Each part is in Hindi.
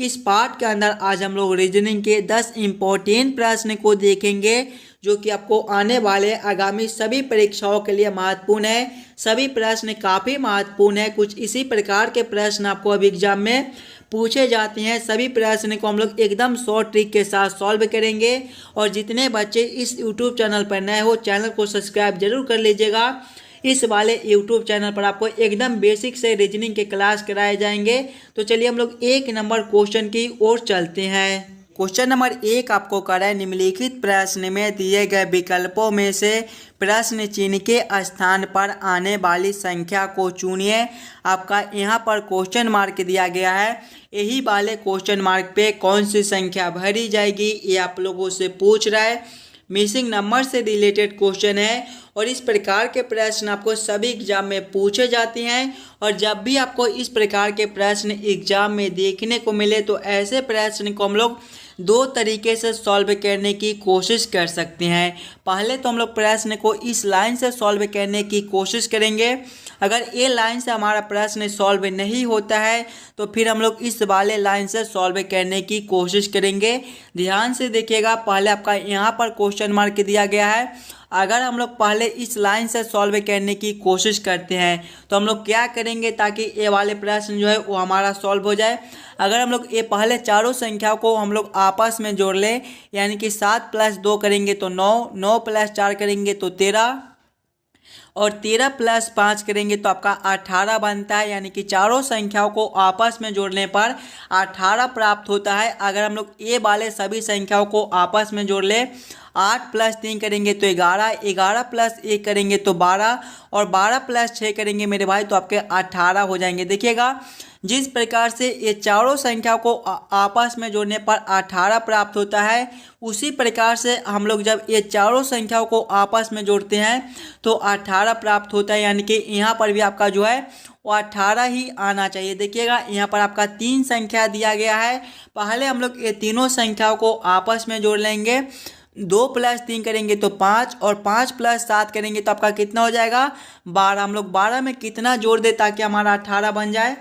इस पार्ट के अंदर आज हम लोग रीजनिंग के 10 इम्पोर्टेंट प्रश्न को देखेंगे जो कि आपको आने वाले आगामी सभी परीक्षाओं के लिए महत्वपूर्ण है। सभी प्रश्न काफ़ी महत्वपूर्ण है। कुछ इसी प्रकार के प्रश्न आपको अभी एग्जाम में पूछे जाते हैं। सभी प्रश्न को हम लोग एकदम शॉर्ट ट्रिक के साथ सॉल्व करेंगे। और जितने बच्चे इस यूट्यूब चैनल पर नए हो चैनल को सब्सक्राइब जरूर कर लीजिएगा। इस वाले यूट्यूब चैनल पर आपको एकदम बेसिक से रीजनिंग के क्लास कराए जाएंगे। तो चलिए हम लोग 1 नंबर क्वेश्चन की ओर चलते हैं। क्वेश्चन नंबर 1 आपको करा है, निम्नलिखित प्रश्न में दिए गए विकल्पों में से प्रश्न चिन्ह के स्थान पर आने वाली संख्या को चुनिए। आपका यहाँ पर क्वेश्चन मार्क दिया गया है। यही वाले क्वेश्चन मार्क पे कौन सी संख्या भरी जाएगी ये आप लोगों से पूछ रहा है। मिसिंग नंबर से रिलेटेड क्वेश्चन है और इस प्रकार के प्रश्न आपको सभी एग्जाम में पूछे जाते हैं। और जब भी आपको इस प्रकार के प्रश्न एग्जाम में देखने को मिले तो ऐसे प्रश्न को हम लोग 2 तरीके से सॉल्व करने की कोशिश कर सकते हैं। पहले तो हम लोग प्रश्न को इस लाइन से सॉल्व करने की कोशिश करेंगे। अगर ये लाइन से हमारा प्रश्न सॉल्व नहीं होता है तो फिर हम लोग इस वाले लाइन से सॉल्व करने की कोशिश करेंगे। ध्यान से देखिएगा, पहले आपका यहाँ पर क्वेश्चन मार्क दिया गया है। अगर हम लोग पहले इस लाइन से सॉल्व करने की कोशिश करते हैं तो हम लोग क्या करेंगे ताकि ये वाले प्रश्न जो है वो हमारा सॉल्व हो जाए। अगर हम लोग ये पहले चारों संख्याओं को हम लोग आपस में जोड़ लें, यानी कि 7 + 2 करेंगे तो 9, 9 + 4 करेंगे तो 13 और 13 + 5 करेंगे तो आपका 18 बनता है। यानी कि चारों संख्याओं को आपस में जोड़ने पर 18 प्राप्त होता है। अगर हम लोग ये वाले सभी संख्याओं को आपस में जोड़ लें, 8 + 3 करेंगे तो 11, 11 + 1 करेंगे तो 12 और 12 + 6 करेंगे मेरे भाई तो आपके 18 हो जाएंगे। देखिएगा, जिस प्रकार से ये चारों संख्याओं को आपस में जोड़ने पर 18 प्राप्त होता है, उसी प्रकार से हम लोग जब ये चारों संख्याओं को आपस में जोड़ते हैं तो 18 प्राप्त होता है। यानी कि यहाँ पर भी आपका जो है वो 18 ही आना चाहिए। देखिएगा, यहाँ पर आपका 3 संख्या दिया गया है। पहले हम लोग ये तीनों संख्याओं को आपस में जोड़ लेंगे। 2 + 3 करेंगे तो 5 और 5 + 7 करेंगे तो आपका कितना हो जाएगा, 12। हम लोग 12 में कितना जोड़ दे ताकि हमारा 18 बन जाए,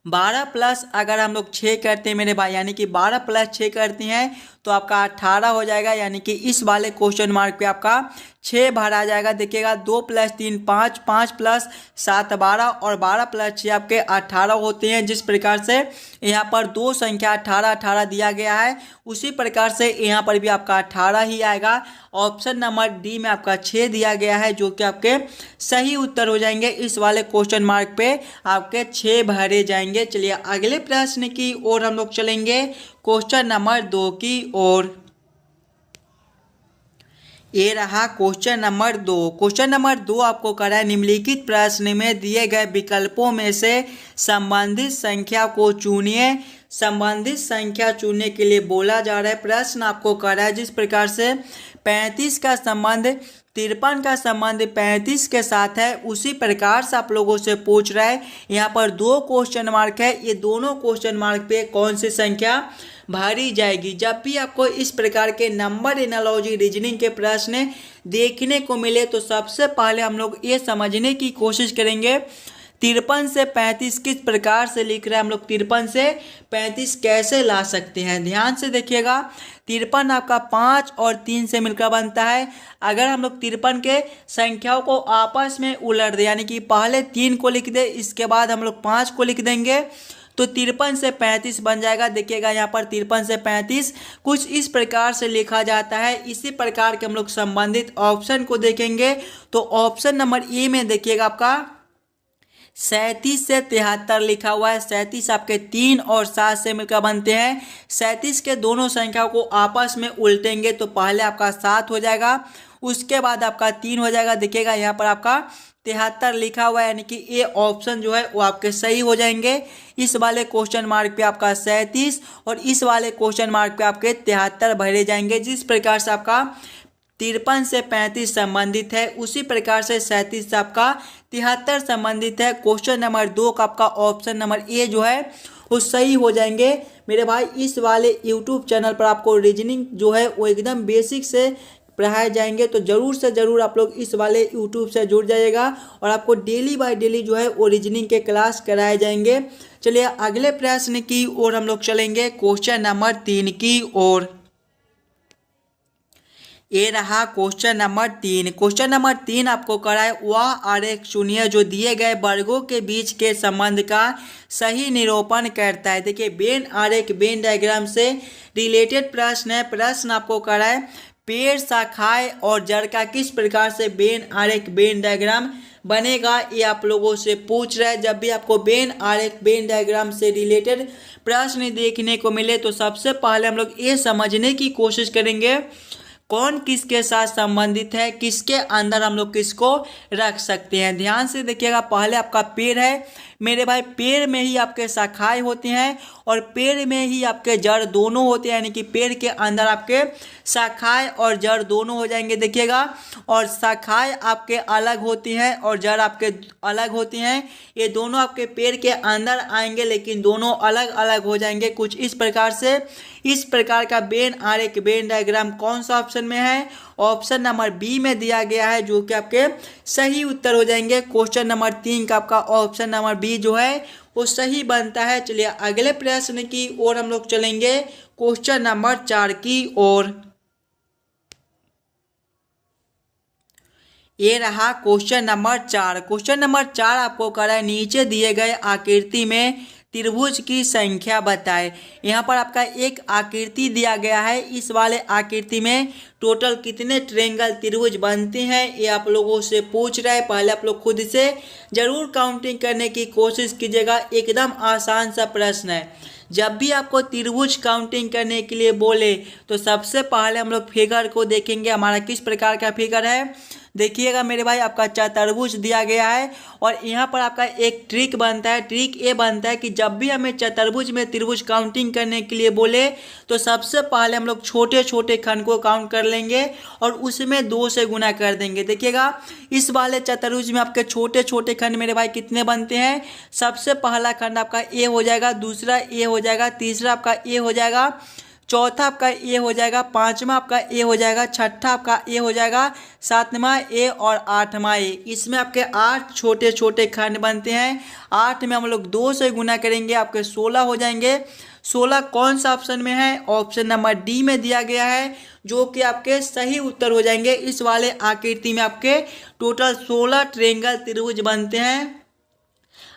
12 प्लस अगर हम लोग 6 करते हैं मेरे भाई, यानी कि 12 + 6 करते हैं तो आपका 18 हो जाएगा। यानी कि इस वाले क्वेश्चन मार्क पे आपका 6 भरा जाएगा। देखिएगा, 2 + 3 5, 5 + 7 12 और 12 + 6 आपके 18 होते हैं। जिस प्रकार से यहाँ पर 2 संख्या 18 18 दिया गया है, उसी प्रकार से यहाँ पर भी आपका 18 ही आएगा। ऑप्शन नंबर डी में आपका 6 दिया गया है जो कि आपके सही उत्तर हो जाएंगे। इस वाले क्वेश्चन मार्क पे आपके 6 भरे जाएंगे। चलिए अगले प्रश्न की ओर हम लोग चलेंगे, क्वेश्चन नंबर 2 की ओर। ये रहा क्वेश्चन नंबर 2। क्वेश्चन नंबर 2 आपको करा है, निम्नलिखित प्रश्न में दिए गए विकल्पों में से संबंधित संख्या को चुनिए। संबंधित संख्या चुनने के लिए बोला जा रहा है। प्रश्न आपको करा है जिस प्रकार से 35 का संबंध 53 का संबंध 35 के साथ है, उसी प्रकार से आप लोगों से पूछ रहा है। यहाँ पर 2 क्वेश्चन मार्क है। ये दोनों क्वेश्चन मार्क पे कौन सी संख्या भरी जाएगी। जब भी आपको इस प्रकार के नंबर एनालॉजी रीजनिंग के प्रश्न देखने को मिले तो सबसे पहले हम लोग ये समझने की कोशिश करेंगे 53 से 35 किस प्रकार से लिख रहे हैं। हम लोग 53 से 35 कैसे ला सकते हैं। ध्यान से देखिएगा, 53 आपका 5 और 3 से मिलकर बनता है। अगर हम लोग 53 के संख्याओं को आपस में उलट दें, यानी कि पहले 3 को लिख दे, इसके बाद हम लोग 5 को लिख देंगे तो 53 से 35 बन जाएगा। देखिएगा, यहाँ पर 53 से 35 कुछ इस प्रकार से लिखा जाता है। इसी प्रकार के हम लोग संबंधित ऑप्शन को देखेंगे तो ऑप्शन नंबर ए में देखिएगा आपका 37 से 73 लिखा हुआ है। 37 आपके 3 और 7 से मिलकर बनते हैं। 37 के दोनों संख्याओं को आपस में उल्टेंगे तो पहले आपका 7 हो जाएगा, उसके बाद आपका 3 हो जाएगा। देखिएगा, यहाँ पर आपका 73 लिखा हुआ है, यानी कि ये ऑप्शन जो है वो आपके सही हो जाएंगे। इस वाले क्वेश्चन मार्क पे आपका 37 और इस वाले क्वेश्चन मार्क पे आपके 73 भरे जाएंगे। जिस प्रकार से आपका 53 से 35 संबंधित है, उसी प्रकार से 37 से आपका 73 संबंधित है। क्वेश्चन नंबर 2 का आपका ऑप्शन नंबर ए जो है वो सही हो जाएंगे। मेरे भाई, इस वाले यूट्यूब चैनल पर आपको रीजनिंग जो है वो एकदम बेसिक से पढ़ाए जाएंगे, तो ज़रूर से ज़रूर आप लोग इस वाले यूट्यूब से जुड़ जाइएगा और आपको डेली बाय डेली जो है वो रीजनिंग के क्लास कराए जाएंगे। चलिए अगले प्रश्न की ओर हम लोग चलेंगे, क्वेश्चन नंबर 3 की ओर। ये रहा क्वेश्चन नंबर 3। क्वेश्चन नंबर 3 आपको कराए, वह आरेख चुनिए जो दिए गए वर्गों के बीच के संबंध का सही निरूपण करता है। देखिए वेन आरेख, वेन डायग्राम से रिलेटेड प्रश्न है। प्रश्न आपको कराए, पेड़, शाखाएं और जड़ का किस प्रकार से वेन आरेख, वेन डायग्राम बनेगा, ये आप लोगों से पूछ रहा है। जब भी आपको वेन आरेख, वेन डायग्राम से रिलेटेड प्रश्न देखने को मिले तो सबसे पहले हम लोग ये समझने की कोशिश करेंगे कौन किसके साथ संबंधित है, किसके अंदर हम लोग किसको रख सकते हैं। ध्यान से देखिएगा, पहले आपका पेड़ है मेरे भाई, पेड़ में ही आपके शाखाएं होती हैं और पेड़ में ही आपके जड़ दोनों होते हैं, यानी कि पेड़ के अंदर आपके शाखाएं और जड़ दोनों हो जाएंगे। देखिएगा, और शाखाएं आपके अलग होती हैं और जड़ आपके अलग होती हैं। ये दोनों आपके पेड़ के अंदर आएंगे लेकिन दोनों अलग अलग हो जाएंगे कुछ इस प्रकार से। इस प्रकार का वेन आरेख, वेन डायग्राम कौन सा ऑप्शन में है? ऑप्शन नंबर बी में दिया गया है, जो कि आपके सही उत्तर हो जाएंगे। क्वेश्चन नंबर 3 का आपका ऑप्शन नंबर बी जो है वो सही बनता है। चलिए अगले प्रश्न की ओर हम लोग चलेंगे, क्वेश्चन नंबर 4 की ओर। ये रहा क्वेश्चन नंबर 4। क्वेश्चन नंबर 4 आपको करा है, नीचे दिए गए आकृति में त्रिभुज की संख्या बताएं। यहाँ पर आपका एक आकृति दिया गया है, इस वाले आकृति में टोटल कितने ट्रायंगल त्रिभुज बनते हैं ये आप लोगों से पूछ रहा है। पहले आप लोग खुद से जरूर काउंटिंग करने की कोशिश कीजिएगा, एकदम आसान सा प्रश्न है। जब भी आपको त्रिभुज काउंटिंग करने के लिए बोले तो सबसे पहले हम लोग फिगर को देखेंगे, हमारा किस प्रकार का फिगर है। देखिएगा मेरे भाई, आपका चतुर्भुज दिया गया है और यहाँ पर आपका एक ट्रिक बनता है। ट्रिक ये बनता है कि जब भी हमें चतुर्भुज में त्रिभुज काउंटिंग करने के लिए बोले तो सबसे पहले हम लोग छोटे छोटे खंड को काउंट कर लेंगे और उसमें 2 से गुना कर देंगे। देखिएगा, इस वाले चतुर्भुज में आपके छोटे छोटे खंड मेरे भाई कितने बनते हैं? सबसे पहला खंड आपका ए हो जाएगा, दूसरा ए हो जाएगा, तीसरा आपका ए हो जाएगा, चौथा आपका ए हो जाएगा, पांचवा आपका ए हो जाएगा, छठा आपका ए हो जाएगा, सातवां ए और आठवां ए। इसमें आपके 8 छोटे छोटे खंड बनते हैं। 8 में हम लोग 2 से गुना करेंगे, आपके 16 हो जाएंगे। 16 कौन सा ऑप्शन में है? ऑप्शन नंबर डी में दिया गया है, जो कि आपके सही उत्तर हो जाएंगे। इस वाले आकृति में आपके टोटल 16 ट्रायंगल त्रिभुज बनते हैं।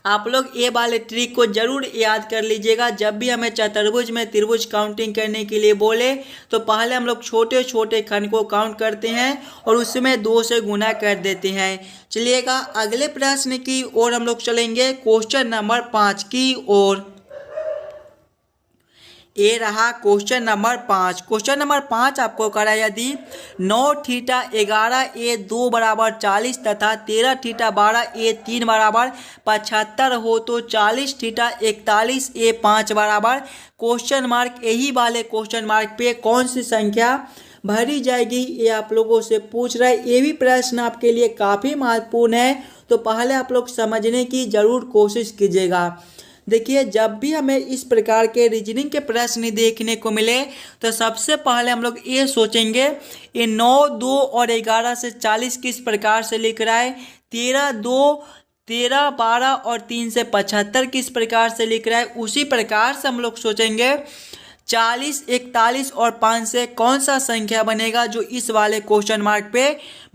आप लोग ये वाले ट्रिक को जरूर याद कर लीजिएगा। जब भी हमें चतुर्भुज में त्रिभुज काउंटिंग करने के लिए बोले तो पहले हम लोग छोटे छोटे खंड को काउंट करते हैं और उसमें 2 से गुना कर देते हैं। चलिएगा अगले प्रश्न की ओर हम लोग चलेंगे, क्वेश्चन नंबर 5 की ओर। ये रहा क्वेश्चन नंबर 5। क्वेश्चन नंबर 5 आपको करा, यदि 9 थीटा 11 ए 2 बराबर 40 तथा 13 थीटा 12 ए 3 बराबर 75 हो तो 40 थीटा 41 ए 5 बराबर क्वेश्चन मार्क, यही वाले क्वेश्चन मार्क पे कौन सी संख्या भरी जाएगी, ये आप लोगों से पूछ रहा है। ये भी प्रश्न आपके लिए काफ़ी महत्वपूर्ण है, तो पहले आप लोग समझने की जरूर कोशिश कीजिएगा। देखिए, जब भी हमें इस प्रकार के रीजनिंग के प्रश्न देखने को मिले तो सबसे पहले हम लोग ये सोचेंगे ये 9, 2 और 11 से 40 किस प्रकार से लिख रहा है, 13, 2, 13, 12 और 3 से 75 किस प्रकार से लिख रहा है। उसी प्रकार से हम लोग सोचेंगे 40, 41 और 5 से कौन सा संख्या बनेगा जो इस वाले क्वेश्चन मार्क पे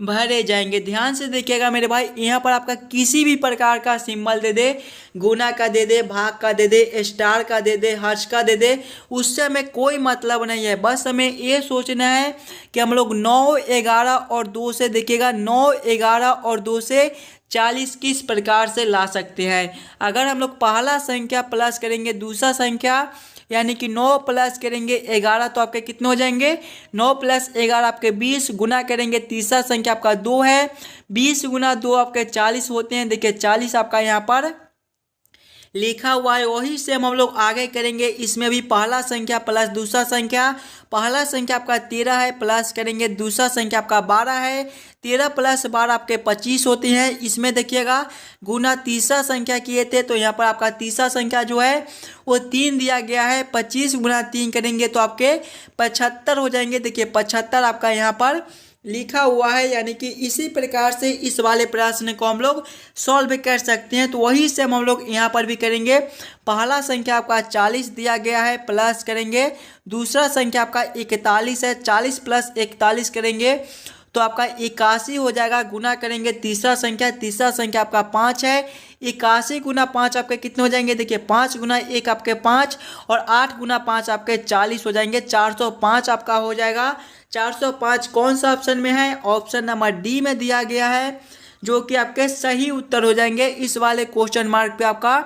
भरे जाएंगे। ध्यान से देखिएगा मेरे भाई, यहाँ पर आपका किसी भी प्रकार का सिंबल दे दे, गुना का दे दे, भाग का दे दे, स्टार का दे दे, हर्ष का दे दे, उससे हमें कोई मतलब नहीं है। बस हमें ये सोचना है कि हम लोग 9, 11 और 2 से, देखिएगा 9, 11 और 2 से 40 किस प्रकार से ला सकते हैं। अगर हम लोग पहला संख्या प्लस करेंगे दूसरा संख्या, यानी कि 9 प्लस करेंगे 11 तो आपके कितने हो जाएंगे, 9 प्लस 11 आपके 20, गुना करेंगे तीसरा संख्या आपका 2 है, 20 गुना 2 आपके 40 होते हैं। देखिए 40 आपका यहाँ पर लिखा हुआ है, वही से हम लोग आगे करेंगे। इसमें भी पहला संख्या प्लस दूसरा संख्या, पहला संख्या आपका 13 है, प्लस करेंगे दूसरा संख्या आपका 12 है, 13 प्लस 12 आपके 25 होते हैं। इसमें देखिएगा गुना तीसरा संख्या किए थे तो यहाँ पर आपका तीसरा संख्या जो है वो 3 दिया गया है, 25 गुना 3 करेंगे तो आपके 75 हो जाएंगे। देखिए 75 आपका यहाँ पर लिखा हुआ है, यानी कि इसी प्रकार से इस वाले प्रश्न को हम लोग सॉल्व कर सकते हैं। तो वही से हम लोग यहाँ पर भी करेंगे। पहला संख्या आपका 40 दिया गया है, प्लस करेंगे। दूसरा संख्या आपका 41 है, 40 प्लस 41 करेंगे तो आपका 81 हो जाएगा, गुना करेंगे। तीसरा संख्या आपका 5 है, 81 गुना 5 आपके कितने हो जाएंगे, देखिए 5 गुना 1 आपके 5 और 8 गुना 5 आपके 40 हो जाएंगे, 405 आपका हो जाएगा। 405 कौन सा ऑप्शन में है, ऑप्शन नंबर डी में दिया गया है, जो कि आपके सही उत्तर हो जाएंगे। इस वाले क्वेश्चन मार्क पे आपका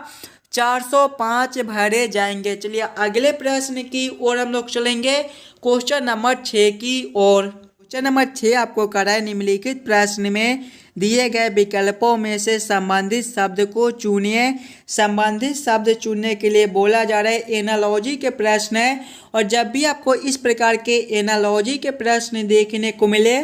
405 भरे जाएंगे। चलिए अगले प्रश्न की ओर हम लोग चलेंगे, क्वेश्चन नंबर 6 की ओर। क्वेश्चन नंबर 6 आपको करा है, निम्नलिखित प्रश्न में दिए गए विकल्पों में से संबंधित शब्द को चुनिए। संबंधित शब्द चुनने के लिए बोला जा रहा है एनालॉजी के प्रश्न है। और जब भी आपको इस प्रकार के एनालॉजी के प्रश्न देखने को मिले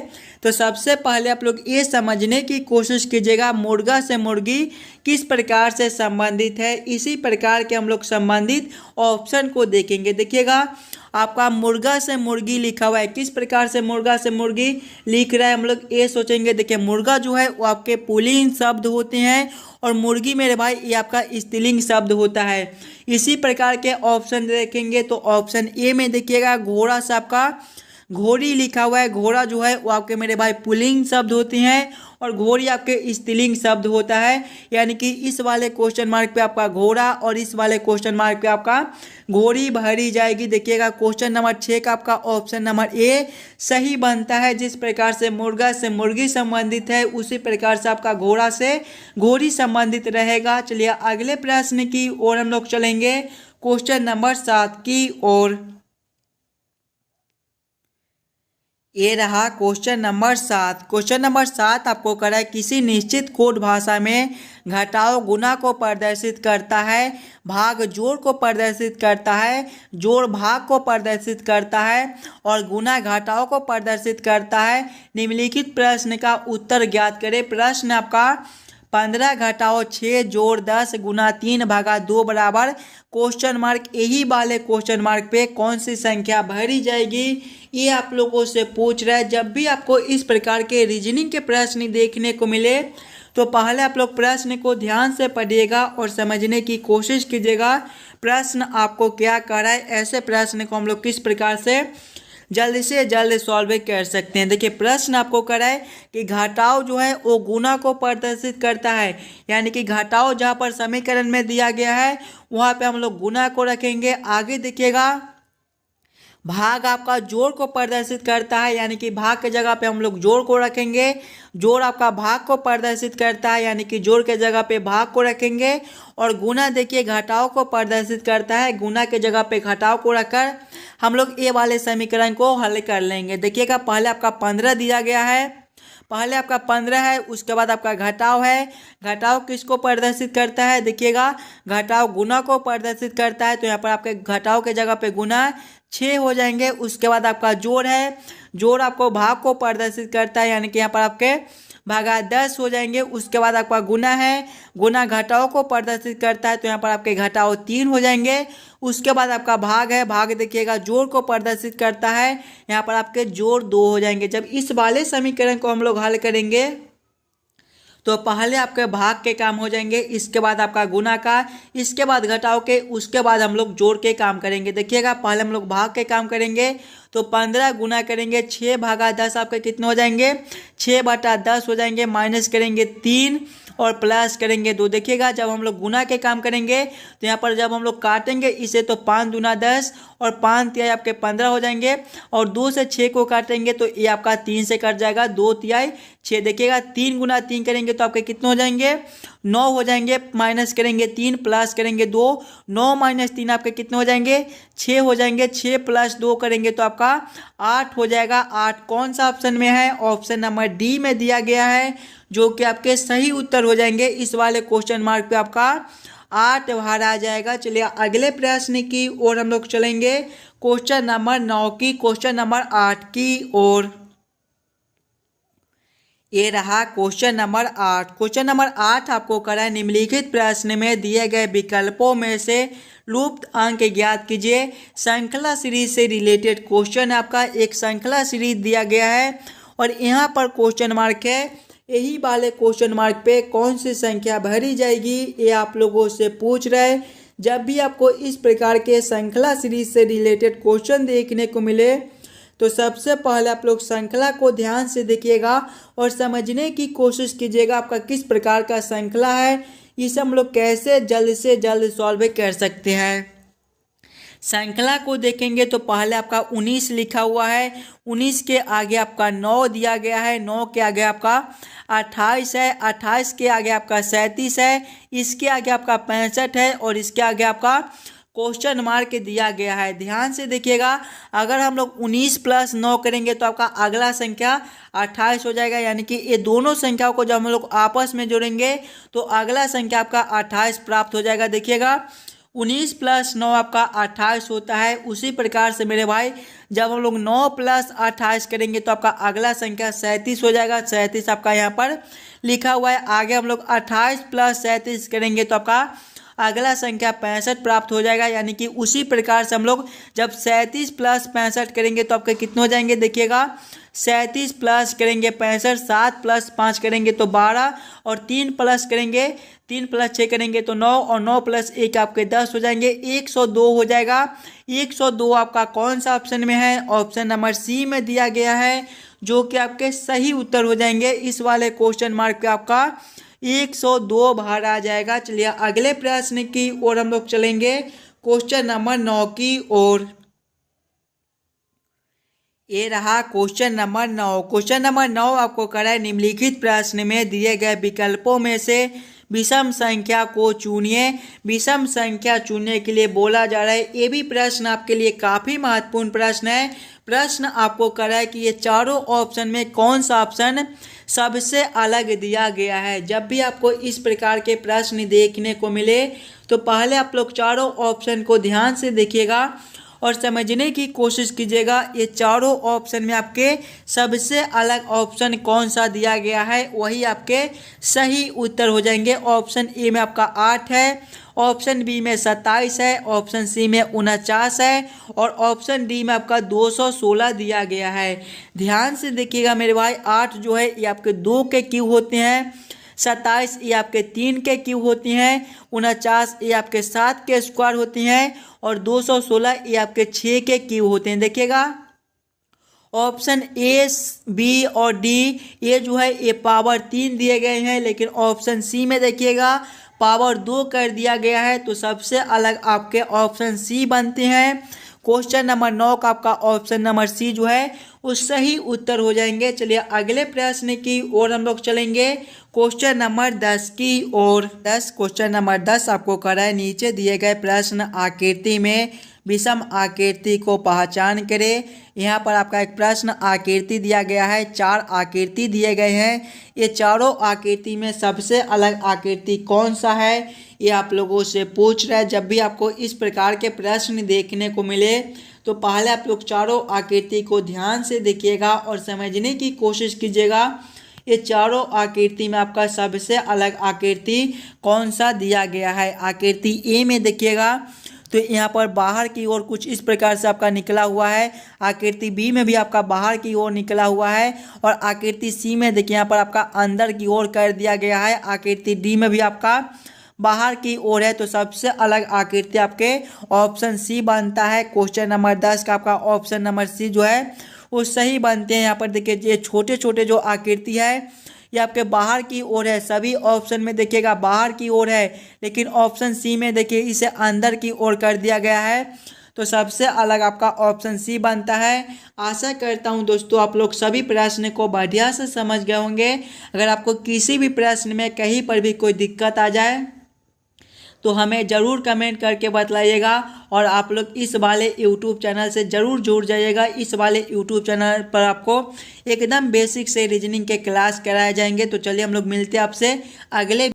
तो सबसे पहले आप लोग ये समझने की कोशिश कीजिएगा मुर्गा से मुर्गी किस प्रकार से संबंधित है। इसी प्रकार के हम लोग संबंधित ऑप्शन को देखेंगे। देखिएगा आपका मुर्गा से मुर्गी लिखा हुआ है, किस प्रकार से मुर्गा से मुर्गी लिख रहा है, हम लोग ये सोचेंगे। देखिए मुर्गा जो है वो आपके पुल्लिंग शब्द होते हैं और मुर्गी मेरे भाई ये आपका स्त्रीलिंग शब्द होता है। इसी प्रकार के ऑप्शन देखेंगे तो ऑप्शन ए में देखिएगा घोड़ा से आपका घोड़ी लिखा हुआ है। घोड़ा जो है वो आपके मेरे भाई पुल्लिंग शब्द होते हैं और घोड़ी आपके स्त्रीलिंग शब्द होता है। यानी कि इस वाले क्वेश्चन मार्क पे आपका घोड़ा और इस वाले क्वेश्चन मार्क पे आपका घोड़ी भरी जाएगी। देखिएगा क्वेश्चन नंबर 6 का आपका ऑप्शन नंबर ए सही बनता है। जिस प्रकार से मुर्गा से मुर्गी संबंधित है उसी प्रकार से आपका घोड़ा से घोड़ी संबंधित रहेगा। चलिए अगले प्रश्न की ओर हम लोग चलेंगे, क्वेश्चन नंबर 7 की ओर। ये रहा क्वेश्चन नंबर 7। क्वेश्चन नंबर 7 आपको करा है किसी निश्चित कोड भाषा में घटाव गुना को प्रदर्शित करता है, भाग जोड़ को प्रदर्शित करता है, जोड़ भाग को प्रदर्शित करता है और गुना घटाव को प्रदर्शित करता है। निम्नलिखित प्रश्न का उत्तर ज्ञात करें। प्रश्न आपका 15 घटाओ 6 जोड़ 10 गुना 3 भागा 2 बराबर क्वेश्चन मार्क। यही वाले क्वेश्चन मार्क पे कौन सी संख्या भरी जाएगी, ये आप लोगों से पूछ रहा है। जब भी आपको इस प्रकार के रीजनिंग के प्रश्न देखने को मिले तो पहले आप लोग प्रश्न को ध्यान से पढ़िएगा और समझने की कोशिश कीजिएगा प्रश्न आपको क्या कर रहा है। ऐसे प्रश्न को हम लोग किस प्रकार से जल्द से जल्द सॉल्व कर सकते हैं। देखिए प्रश्न आपको करा है कि घटाव जो है वो गुना को प्रदर्शित करता है, यानी कि घटाव जहाँ पर समीकरण में दिया गया है वहाँ पे हम लोग गुना को रखेंगे। आगे देखिएगा भाग आपका जोड़ को प्रदर्शित करता है, यानी कि भाग के जगह पे हम लोग जोड़ को रखेंगे। जोड़ आपका भाग को प्रदर्शित करता है, यानी कि जोड़ के जगह पे भाग को रखेंगे। और गुना देखिए घटाव को प्रदर्शित करता है, गुना के जगह पे घटाव को रखकर हम लोग ये वाले समीकरण को हल कर लेंगे। देखिएगा पहले आपका 15 दिया गया है, पहले आपका 15 है, उसके बाद आपका घटाव है। घटाव किसको प्रदर्शित करता है, देखिएगा घटाव गुना को प्रदर्शित करता है। तो यहाँ पर आपके घटाव के जगह पे गुना 6 हो जाएंगे। उसके बाद आपका जोड़ है, जोड़ आपको भाग को प्रदर्शित करता है, यानी कि यहाँ पर आपके भागा 10 हो जाएंगे। उसके बाद आपका गुना है, गुना घटाव को प्रदर्शित करता है, तो यहाँ पर आपके घटाव 3 हो जाएंगे। उसके बाद आपका भाग है, भाग देखिएगा जोड़ को प्रदर्शित करता है, यहाँ पर आपके जोड़ 2 हो जाएंगे। जब इस वाले समीकरण को हम लोग हल करेंगे तो पहले आपके भाग के काम हो जाएंगे, इसके बाद आपका गुना का, इसके बाद घटाव के, उसके बाद हम लोग जोड़ के काम करेंगे। देखिएगा पहले हम लोग भाग के काम करेंगे तो 15 गुना करेंगे 6 भागा 10 आपके कितने हो जाएंगे, 6 बटा 10 हो जाएंगे। माइनस करेंगे 3 और प्लस करेंगे 2। देखिएगा जब हम लोग गुना के काम करेंगे तो यहाँ पर जब हम लोग काटेंगे इसे तो 5 दूना 10 और 5 तिहाई आपके 15 हो जाएंगे। और 2 से 6 को काटेंगे तो ये आपका 3 से कट जाएगा, 2 तिहाई 6। देखिएगा 3 गुना 3 करेंगे तो आपके कितने हो जाएंगे, 9 हो जाएंगे। माइनस करेंगे 3 प्लस करेंगे 2, 9 माइनस 3 आपके कितने हो जाएंगे, 6 हो जाएंगे। 6 प्लस 2 करेंगे तो आपका 8 हो जाएगा। 8 कौन सा ऑप्शन में है, ऑप्शन नंबर डी में दिया गया है, जो कि आपके सही उत्तर हो जाएंगे। इस वाले क्वेश्चन मार्क पे आपका 8 बाहर आ जाएगा। चलिए अगले प्रश्न की ओर हम लोग चलेंगे, क्वेश्चन नंबर 9 की, क्वेश्चन नंबर 8 की ओर। ये रहा क्वेश्चन नंबर 8। क्वेश्चन नंबर 8 आपको करा है निम्नलिखित प्रश्न में दिए गए विकल्पों में से लुप्त अंक ज्ञात कीजिए। श्रृंखला सीरीज से रिलेटेड क्वेश्चन है आपका। एक श्रृंखला सीरीज दिया गया है और यहाँ पर क्वेश्चन मार्क है, यही वाले क्वेश्चन मार्क पे कौन सी संख्या भरी जाएगी, ये आप लोगों से पूछ रहे हैं। जब भी आपको इस प्रकार के श्रृंखला सीरीज से रिलेटेड क्वेश्चन देखने को मिले तो सबसे पहले आप लोग श्रृंखला को ध्यान से देखिएगा और समझने की कोशिश कीजिएगा आपका किस प्रकार का श्रृंखला है, इसे हम लोग कैसे जल्द से जल्द सॉल्व कर सकते हैं। श्रृंखला को देखेंगे तो पहले आपका 19 लिखा हुआ है, 19 के आगे आपका 9 दिया गया है, 9 के आगे आपका 28 है, 28 के आगे आपका 37 है, इसके आगे आपका 65 है और इसके आगे आपका क्वेश्चन मार्क दिया गया है। ध्यान से देखिएगा, अगर हम लोग 19 + 9 करेंगे तो आपका अगला संख्या 28 हो जाएगा, यानी कि ये दोनों संख्याओं को जब हम लोग आपस में जोड़ेंगे तो अगला संख्या आपका 28 प्राप्त हो जाएगा। देखिएगा 19 + 9 आपका 28 होता है। उसी प्रकार से मेरे भाई जब हम लोग 9 + 28 करेंगे तो आपका अगला संख्या 37 हो जाएगा। 37 आपका यहाँ पर लिखा हुआ है। आगे हम लोग 28 + 37 करेंगे तो आपका अगला संख्या 65 प्राप्त हो जाएगा, यानी कि उसी प्रकार से हम लोग जब 37 + 65 करेंगे तो आपके कितने हो जाएंगे। देखिएगा 37 प्लस करेंगे 65, 7 + 5 करेंगे तो 12 और 3 प्लस करेंगे 3 + 6 करेंगे तो 9 और 9 + 1 आपके 10 हो जाएंगे, 102 हो जाएगा। 102 आपका कौन सा ऑप्शन में है, ऑप्शन नंबर सी में दिया गया है, जो कि आपके सही उत्तर हो जाएंगे। इस वाले क्वेश्चन मार्क पे आपका 102 बाहर आ जाएगा। चलिए अगले प्रश्न की ओर हम लोग चलेंगे, क्वेश्चन नंबर 9 की ओर। ये रहा क्वेश्चन नंबर 9। क्वेश्चन नंबर 9 आपको करा है, निम्नलिखित प्रश्न में दिए गए विकल्पों में से विषम संख्या को चुनिए। विषम संख्या चुनने के लिए बोला जा रहा है। ये भी प्रश्न आपके लिए काफ़ी महत्वपूर्ण प्रश्न है। प्रश्न आपको करा है कि ये चारों ऑप्शन में कौन सा ऑप्शन सबसे अलग दिया गया है। जब भी आपको इस प्रकार के प्रश्न देखने को मिले तो पहले आप लोग चारों ऑप्शन को ध्यान से देखिएगा और समझने की कोशिश कीजिएगा। ये चारों ऑप्शन में आपके सबसे अलग ऑप्शन कौन सा दिया गया है, वही आपके सही उत्तर हो जाएंगे। ऑप्शन ए में आपका 8 है, ऑप्शन बी में 27 है, ऑप्शन सी में 49 है और ऑप्शन डी में आपका 216 दिया गया है। ध्यान से देखिएगा मेरे भाई, 8 जो है ये आपके 2 के क्यूब होते हैं, 27 ये आपके 3 के क्यूब होती हैं, 49 ये आपके 7 के स्क्वायर होती हैं और 216 ये आपके 6 के क्यूब होते हैं। देखिएगा ऑप्शन ए, बी और डी ये जो है ये पावर 3 दिए गए हैं, लेकिन ऑप्शन सी में देखिएगा पावर 2 कर दिया गया है। तो सबसे अलग आपके ऑप्शन सी बनते हैं। क्वेश्चन नंबर 9 का आपका ऑप्शन नंबर सी जो है वो सही उत्तर हो जाएंगे। चलिए अगले प्रश्न की ओर हम लोग चलेंगे, क्वेश्चन नंबर 10 की ओर। क्वेश्चन नंबर 10 आपको करा है, नीचे दिए गए प्रश्न आकृति में विषम आकृति को पहचान करें। यहाँ पर आपका एक प्रश्न आकृति दिया गया है, 4 आकृति दिए गए हैं। ये चारों आकृति में सबसे अलग आकृति कौन सा है, ये आप लोगों से पूछ रहा है। जब भी आपको इस प्रकार के प्रश्न देखने को मिले तो पहले आप लोग चारों आकृति को ध्यान से देखिएगा और समझने की कोशिश कीजिएगा। ये चारों आकृति में आपका सबसे अलग आकृति कौन सा दिया गया है। आकृति ए में देखिएगा तो यहाँ पर बाहर की ओर कुछ इस प्रकार से आपका निकला हुआ है। आकृति बी में भी आपका बाहर की ओर निकला हुआ है और आकृति सी में देखिए यहाँ पर आपका अंदर की ओर कर दिया गया है। आकृति डी में भी आपका बाहर की ओर है। तो सबसे अलग आकृति आपके ऑप्शन सी बनता है। क्वेश्चन नंबर 10 का आपका ऑप्शन नंबर सी जो है वो सही बनते हैं। यहाँ पर देखिए ये छोटे छोटे जो आकृति है ये आपके बाहर की ओर है। सभी ऑप्शन में देखिएगा बाहर की ओर है, लेकिन ऑप्शन सी में देखिए इसे अंदर की ओर कर दिया गया है। तो सबसे अलग आपका ऑप्शन सी बनता है। आशा करता हूं दोस्तों आप लोग सभी प्रश्न को बढ़िया से समझ गए होंगे। अगर आपको किसी भी प्रश्न में कहीं पर भी कोई दिक्कत आ जाए तो हमें ज़रूर कमेंट करके बतलाइएगा और आप लोग इस वाले यूट्यूब चैनल से ज़रूर जुड़ जाइएगा। इस वाले यूट्यूब चैनल पर आपको एकदम बेसिक से रीजनिंग के क्लास कराए जाएंगे। तो चलिए हम लोग मिलते हैं आपसे अगले